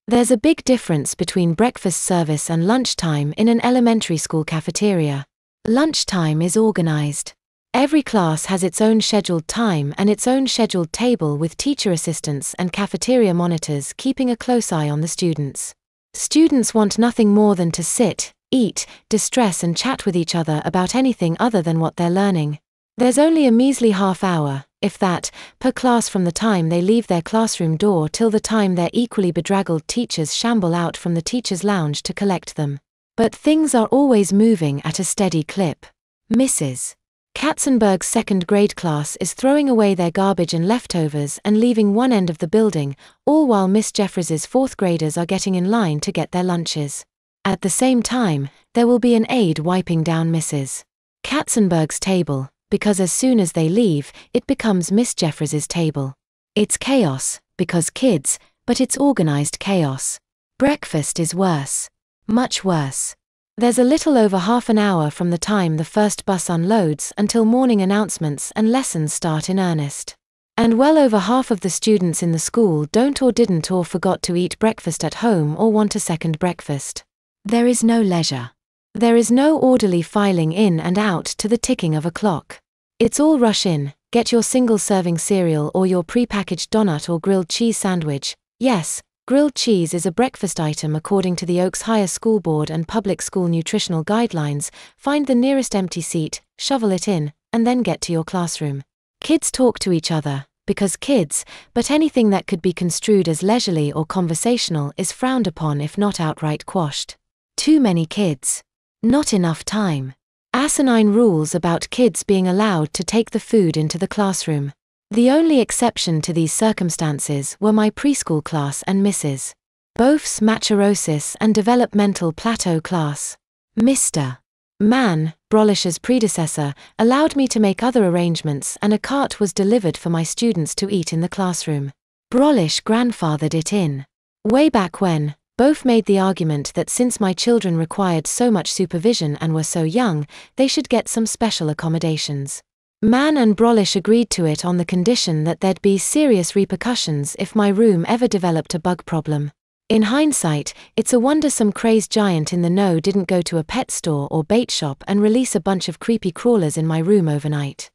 There's a big difference between breakfast service and lunchtime in an elementary school cafeteria. Lunchtime is organized. Every class has its own scheduled time and its own scheduled table with teacher assistants and cafeteria monitors keeping a close eye on the students. Students want nothing more than to sit, eat, distress and chat with each other about anything other than what they're learning. There's only a measly half hour, if that, per class from the time they leave their classroom door till the time their equally bedraggled teachers shamble out from the teacher's lounge to collect them. But things are always moving at a steady clip. Mrs. Katzenberg's second grade class is throwing away their garbage and leftovers and leaving one end of the building, all while Miss Jeffries's fourth graders are getting in line to get their lunches. At the same time, there will be an aide wiping down Mrs. Katzenberg's table, because as soon as they leave, it becomes Miss Jeffries's table. It's chaos, because kids, but it's organized chaos. Breakfast is worse. Much worse. There's a little over half an hour from the time the first bus unloads until morning announcements and lessons start in earnest. And well over half of the students in the school don't or didn't or forgot to eat breakfast at home or want a second breakfast. There is no leisure. There is no orderly filing in and out to the ticking of a clock. It's all rush in, get your single-serving cereal or your pre-packaged donut or grilled cheese sandwich. Yes, grilled cheese is a breakfast item according to the Oaks Higher School Board and Public School Nutritional Guidelines. Find the nearest empty seat, shovel it in, and then get to your classroom. Kids talk to each other, because kids, but anything that could be construed as leisurely or conversational is frowned upon if not outright quashed. Too many kids. Not enough time. Asinine rules about kids being allowed to take the food into the classroom. The only exception to these circumstances were my preschool class and Mrs. Both's maturosis and developmental plateau class. Mr. Mann, Brolish's predecessor, allowed me to make other arrangements and a cart was delivered for my students to eat in the classroom. Brolish grandfathered it in. Way back when, both made the argument that since my children required so much supervision and were so young, they should get some special accommodations. Mann and Brolish agreed to it on the condition that there'd be serious repercussions if my room ever developed a bug problem. In hindsight, it's a wonder some crazed giant in the know didn't go to a pet store or bait shop and release a bunch of creepy crawlers in my room overnight.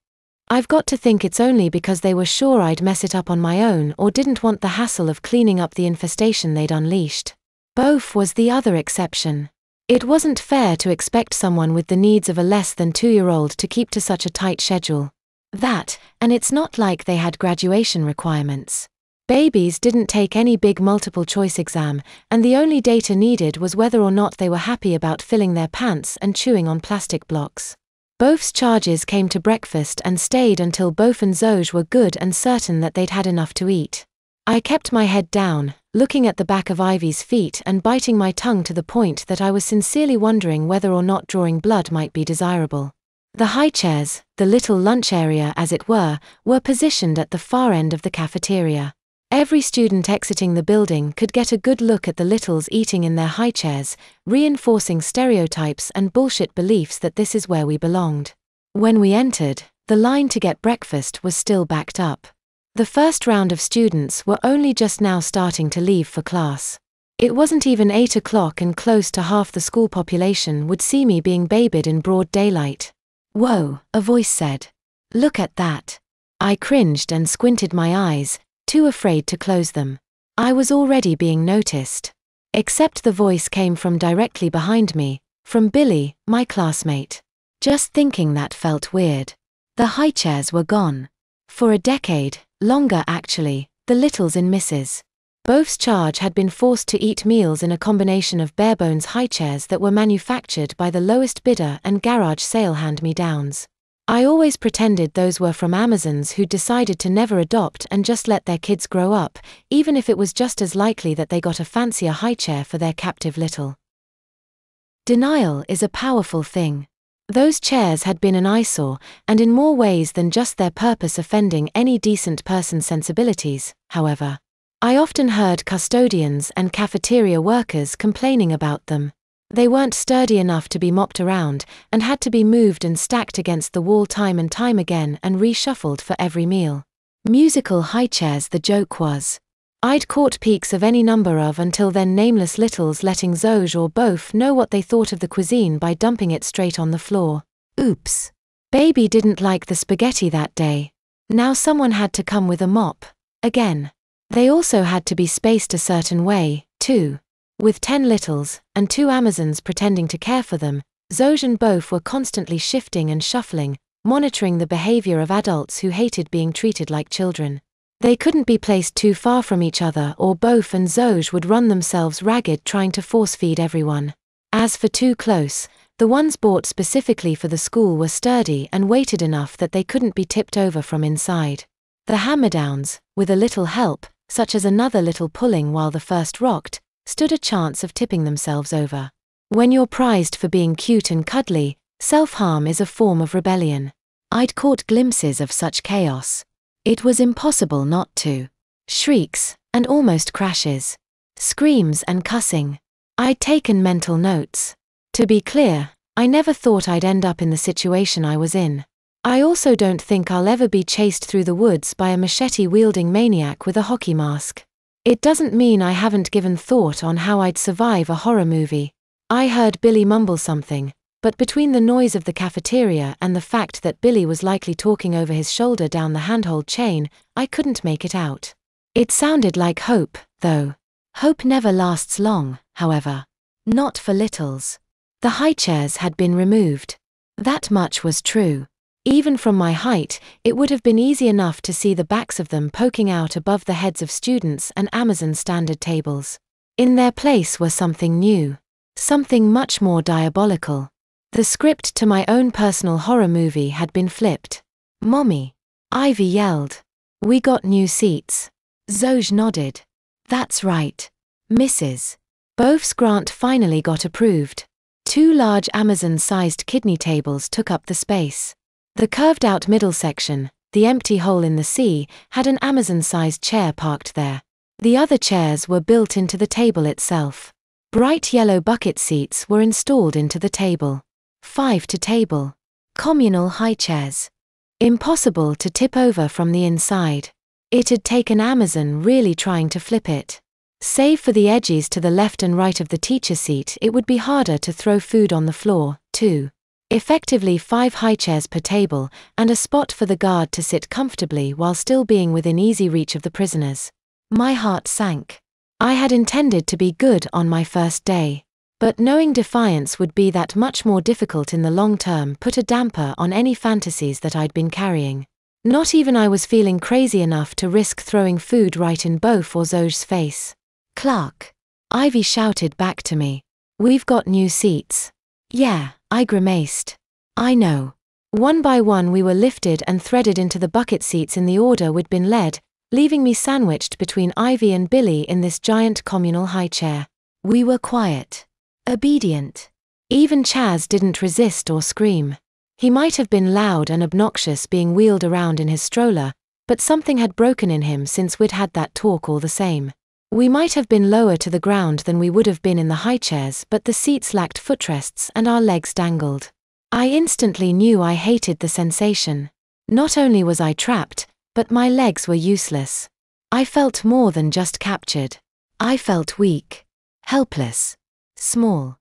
I've got to think it's only because they were sure I'd mess it up on my own or didn't want the hassle of cleaning up the infestation they'd unleashed. Both was the other exception. It wasn't fair to expect someone with the needs of a less than 2-year-old to keep to such a tight schedule. That, and it's not like they had graduation requirements. Babies didn't take any big multiple-choice exam, and the only data needed was whether or not they were happy about filling their pants and chewing on plastic blocks. Both's charges came to breakfast and stayed until Both and Zoj were good and certain that they'd had enough to eat. I kept my head down, looking at the back of Ivy's feet and biting my tongue to the point that I was sincerely wondering whether or not drawing blood might be desirable. The high chairs, the little lunch area as it were positioned at the far end of the cafeteria. Every student exiting the building could get a good look at the littles eating in their high chairs, reinforcing stereotypes and bullshit beliefs that this is where we belonged. When we entered, the line to get breakfast was still backed up. The first round of students were only just now starting to leave for class. It wasn't even 8 o'clock and close to half the school population would see me being babied in broad daylight. "Whoa," a voice said. "Look at that." I cringed and squinted my eyes, too afraid to close them. I was already being noticed. Except the voice came from directly behind me, from Billy, my classmate. Just thinking that felt weird. The high chairs were gone. For a decade, longer actually, the littles in Mrs. Both's charge had been forced to eat meals in a combination of barebones high chairs that were manufactured by the lowest bidder and garage sale hand-me-downs. I always pretended those were from Amazons who decided to never adopt and just let their kids grow up, even if it was just as likely that they got a fancier high chair for their captive little. Denial is a powerful thing. Those chairs had been an eyesore, and in more ways than just their purpose offending any decent person's sensibilities, however. I often heard custodians and cafeteria workers complaining about them. They weren't sturdy enough to be mopped around, and had to be moved and stacked against the wall time and time again and reshuffled for every meal. Musical high chairs, the joke was. I'd caught peeks of any number of until then nameless littles letting Zoj or both know what they thought of the cuisine by dumping it straight on the floor. Oops. Baby didn't like the spaghetti that day. Now someone had to come with a mop. Again. They also had to be spaced a certain way, too. With 10 littles, and 2 Amazons pretending to care for them, Zoj and both were constantly shifting and shuffling, monitoring the behavior of adults who hated being treated like children. They couldn't be placed too far from each other or both and Zoj would run themselves ragged trying to force-feed everyone. As for too close, the ones bought specifically for the school were sturdy and weighted enough that they couldn't be tipped over from inside. The hammer-downs, with a little help, such as another little pulling while the first rocked, stood a chance of tipping themselves over. When you're prized for being cute and cuddly, self-harm is a form of rebellion. I'd caught glimpses of such chaos. It was impossible not to. Shrieks, and almost crashes. Screams and cussing. I'd taken mental notes. To be clear, I never thought I'd end up in the situation I was in. I also don't think I'll ever be chased through the woods by a machete-wielding maniac with a hockey mask. It doesn't mean I haven't given thought on how I'd survive a horror movie. I heard Billy mumble something, but between the noise of the cafeteria and the fact that Billy was likely talking over his shoulder down the handhold chain, I couldn't make it out. It sounded like hope, though. Hope never lasts long, however. Not for littles. The high chairs had been removed. That much was true. Even from my height, it would have been easy enough to see the backs of them poking out above the heads of students and Amazon standard tables. In their place were something new. Something much more diabolical. The script to my own personal horror movie had been flipped. "Mommy!" Ivy yelled. "We got new seats." Zoj nodded. "That's right. Mrs. Both's grant finally got approved. 2 large Amazon-sized kidney tables took up the space. The curved-out middle section, the empty hole in the sea, had an Amazon-sized chair parked there. The other chairs were built into the table itself. Bright yellow bucket seats were installed into the table. 5 to table. Communal high chairs. Impossible to tip over from the inside. It had taken Amazon really trying to flip it. Save for the edges to the left and right of the teacher seat, it would be harder to throw food on the floor, too. Effectively 5 high chairs per table, and a spot for the guard to sit comfortably while still being within easy reach of the prisoners. My heart sank. I had intended to be good on my first day. But knowing defiance would be that much more difficult in the long term put a damper on any fantasies that I'd been carrying. Not even I was feeling crazy enough to risk throwing food right in Both or Zoj's face. "Clark!" Ivy shouted back to me. "We've got new seats." "Yeah," I grimaced. "I know." One by one we were lifted and threaded into the bucket seats in the order we'd been led, leaving me sandwiched between Ivy and Billy in this giant communal high chair. We were quiet. Obedient. Even Chaz didn't resist or scream. He might have been loud and obnoxious being wheeled around in his stroller, but something had broken in him since we'd had that talk all the same. We might have been lower to the ground than we would have been in the high chairs, but the seats lacked footrests and our legs dangled. I instantly knew I hated the sensation. Not only was I trapped, but my legs were useless. I felt more than just captured. I felt weak. Helpless. Small.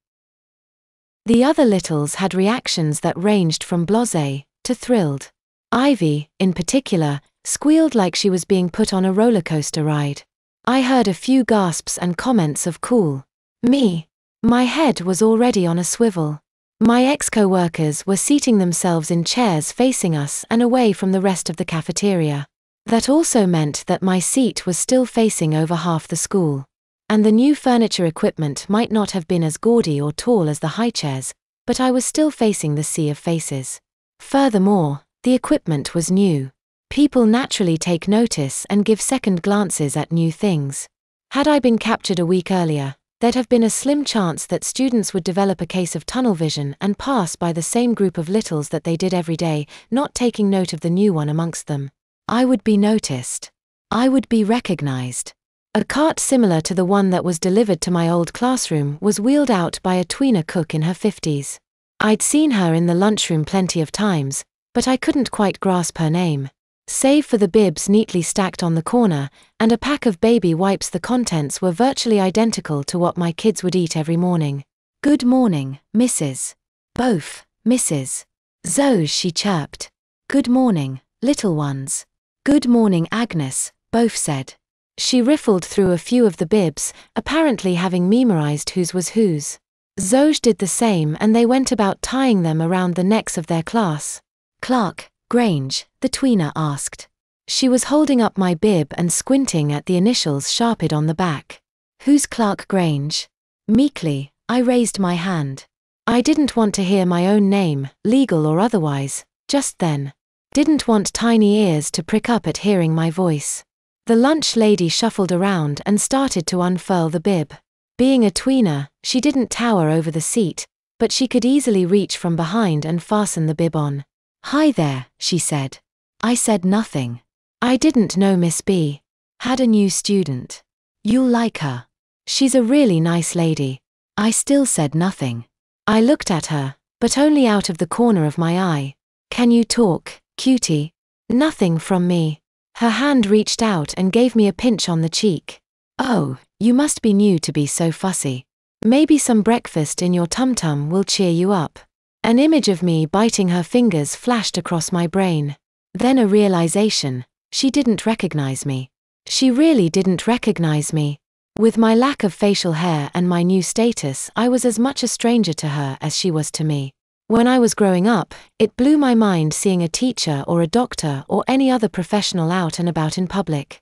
The other littles had reactions that ranged from blasé to thrilled. Ivy, in particular, squealed like she was being put on a roller coaster ride. I heard a few gasps and comments of "cool." Me. My head was already on a swivel. My ex-co-workers were seating themselves in chairs facing us and away from the rest of the cafeteria. That also meant that my seat was still facing over half the school. And the new furniture equipment might not have been as gaudy or tall as the high chairs, but I was still facing the sea of faces. Furthermore, the equipment was new. People naturally take notice and give second glances at new things. Had I been captured a week earlier, there'd have been a slim chance that students would develop a case of tunnel vision and pass by the same group of littles that they did every day, not taking note of the new one amongst them. I would be noticed. I would be recognized. A cart similar to the one that was delivered to my old classroom was wheeled out by a tweener cook in her 50s. I'd seen her in the lunchroom plenty of times, but I couldn't quite grasp her name. Save for the bibs neatly stacked on the corner, and a pack of baby wipes, the contents were virtually identical to what my kids would eat every morning. "Good morning, Mrs. Both, Mrs. Zoe," she chirped. "Good morning, little ones." "Good morning, Agnes," both said. She riffled through a few of the bibs, apparently having memorized whose was whose. Zoe did the same, and they went about tying them around the necks of their class. "Clark Grange?" the tweener asked. She was holding up my bib and squinting at the initials sharped on the back. "Who's Clark Grange?" Meekly, I raised my hand. I didn't want to hear my own name, legal or otherwise, just then. Didn't want tiny ears to prick up at hearing my voice. The lunch lady shuffled around and started to unfurl the bib. Being a tweener, she didn't tower over the seat, but she could easily reach from behind and fasten the bib on. "Hi there," she said. I said nothing. I didn't know Miss B had a new student. "You'll like her. She's a really nice lady." I still said nothing. I looked at her, but only out of the corner of my eye. "Can you talk, cutie?" Nothing from me. Her hand reached out and gave me a pinch on the cheek. "Oh, you must be new to be so fussy. Maybe some breakfast in your tum-tum will cheer you up." An image of me biting her fingers flashed across my brain. Then a realization: she didn't recognize me. She really didn't recognize me. With my lack of facial hair and my new status, I was as much a stranger to her as she was to me. When I was growing up, it blew my mind seeing a teacher or a doctor or any other professional out and about in public.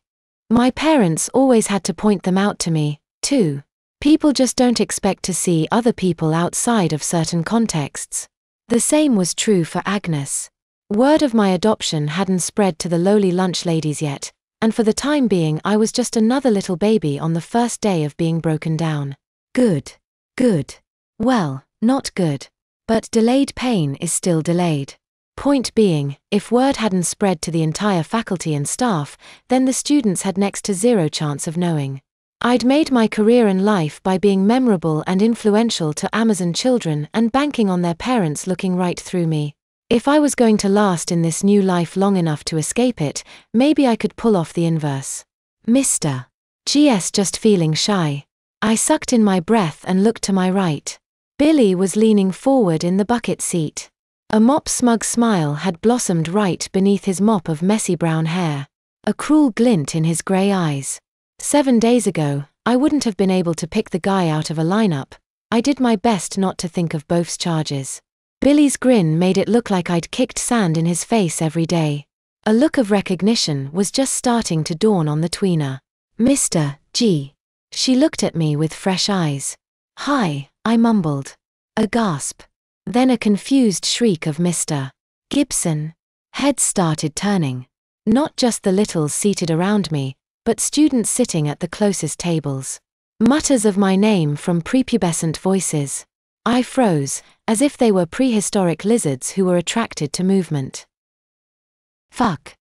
My parents always had to point them out to me, too. People just don't expect to see other people outside of certain contexts. The same was true for Agnes. Word of my adoption hadn't spread to the lowly lunch ladies yet, and for the time being I was just another little baby on the first day of being broken down. Good. Well, not good. But delayed pain is still delayed. Point being, if word hadn't spread to the entire faculty and staff, then the students had next to zero chance of knowing. I'd made my career in life by being memorable and influential to Amazon children and banking on their parents looking right through me. If I was going to last in this new life long enough to escape it, maybe I could pull off the inverse. Mr. G.S. just feeling shy. I sucked in my breath and looked to my right. Billy was leaning forward in the bucket seat. A smug smile had blossomed right beneath his mop of messy brown hair. A cruel glint in his grey eyes. 7 days ago, I wouldn't have been able to pick the guy out of a lineup. I did my best not to think of both charges. Billy's grin made it look like I'd kicked sand in his face every day. A look of recognition was just starting to dawn on the tweener. "Mr. G." She looked at me with fresh eyes. "Hi," I mumbled. A gasp. Then a confused shriek of "Mr. Gibson." Heads started turning. Not just the littles seated around me, but students sitting at the closest tables. Mutters of my name from prepubescent voices. I froze, as if they were prehistoric lizards who were attracted to movement. Fuck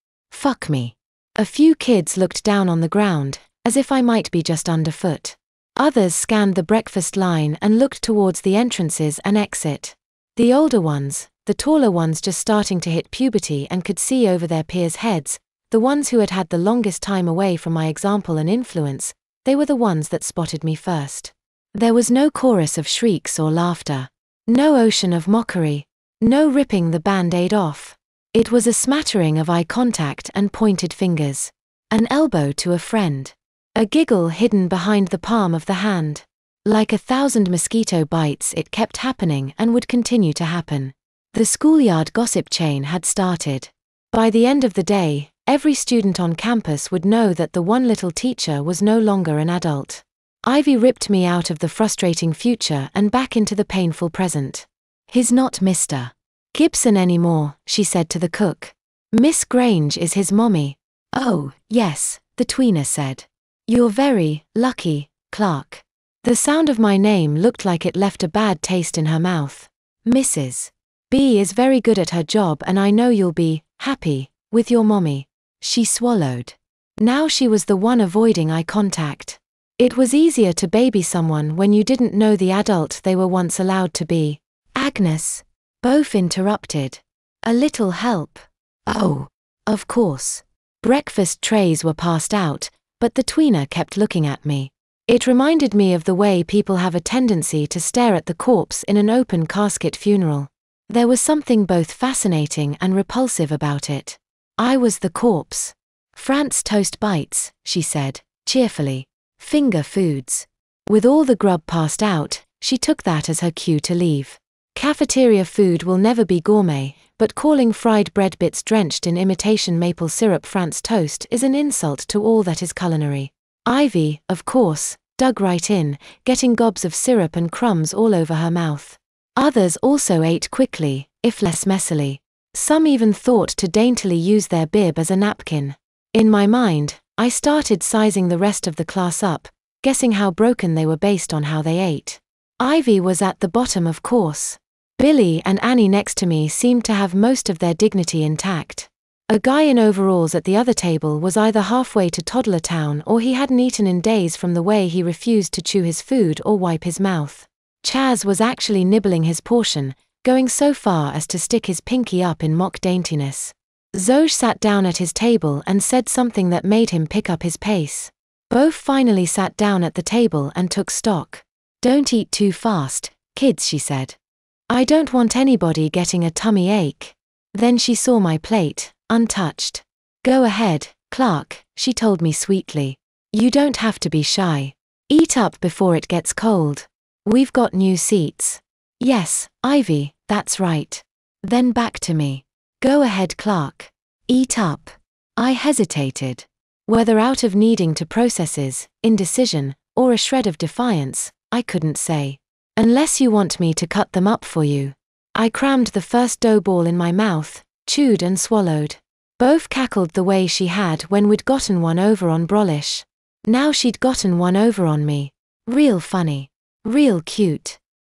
me. A few kids looked down on the ground, as if I might be just underfoot. Others scanned the breakfast line and looked towards the entrances and exit. The older ones, the taller ones just starting to hit puberty and could see over their peers' heads, the ones who had had the longest time away from my example and influence, they were the ones that spotted me first. There was no chorus of shrieks or laughter. No ocean of mockery. No ripping the band-aid off. It was a smattering of eye contact and pointed fingers. An elbow to a friend. A giggle hidden behind the palm of the hand. Like 1,000 mosquito bites, it kept happening and would continue to happen. The schoolyard gossip chain had started. By the end of the day, every student on campus would know that the one little teacher was no longer an adult. Ivy ripped me out of the frustrating future and back into the painful present. "He's not Mr. Gibson anymore," she said to the cook. "Miss Grange is his mommy." "Oh, yes," the tweener said. "You're very lucky, Clark." The sound of my name looked like it left a bad taste in her mouth. "Mrs. B is very good at her job, and I know you'll be happy with your mommy." She swallowed. Now she was the one avoiding eye contact. It was easier to baby someone when you didn't know the adult they were once allowed to be. "Agnes," both interrupted. "A little help." Oh, Of course. Breakfast trays were passed out, but the tweener kept looking at me. It reminded me of the way people have a tendency to stare at the corpse in an open casket funeral. There was something both fascinating and repulsive about it. I was the corpse. France toast bites, she said, cheerfully. Finger foods. With all the grub passed out, she took that as her cue to leave. Cafeteria food will never be gourmet, but calling fried bread bits drenched in imitation maple syrup France toast is an insult to all that is culinary. Ivy, of course, dug right in, getting gobs of syrup and crumbs all over her mouth. Others also ate quickly, if less messily. Some even thought to daintily use their bib as a napkin. In my mind, I started sizing the rest of the class up, guessing how broken they were based on how they ate. Ivy was at the bottom, of course. Billy and Annie next to me seemed to have most of their dignity intact. A guy in overalls at the other table was either halfway to toddler town or he hadn't eaten in days from the way he refused to chew his food or wipe his mouth. Chaz was actually nibbling his portion, going so far as to stick his pinky up in mock daintiness. Zoj sat down at his table and said something that made him pick up his pace. Both finally sat down at the table and took stock. "Don't eat too fast, kids," she said. "I don't want anybody getting a tummy ache." Then she saw my plate, untouched. "Go ahead, Clark," she told me sweetly. "You don't have to be shy. Eat up before it gets cold. We've got new seats." "Yes, Ivy, that's right." Then back to me. "Go ahead, Clark. Eat up." I hesitated. Whether out of needing to processes, indecision, or a shred of defiance, I couldn't say. "Unless you want me to cut them up for you." I crammed the first dough ball in my mouth, chewed and swallowed. Both cackled the way she had when we'd gotten one over on Brolish. Now she'd gotten one over on me. Real funny. Real cute.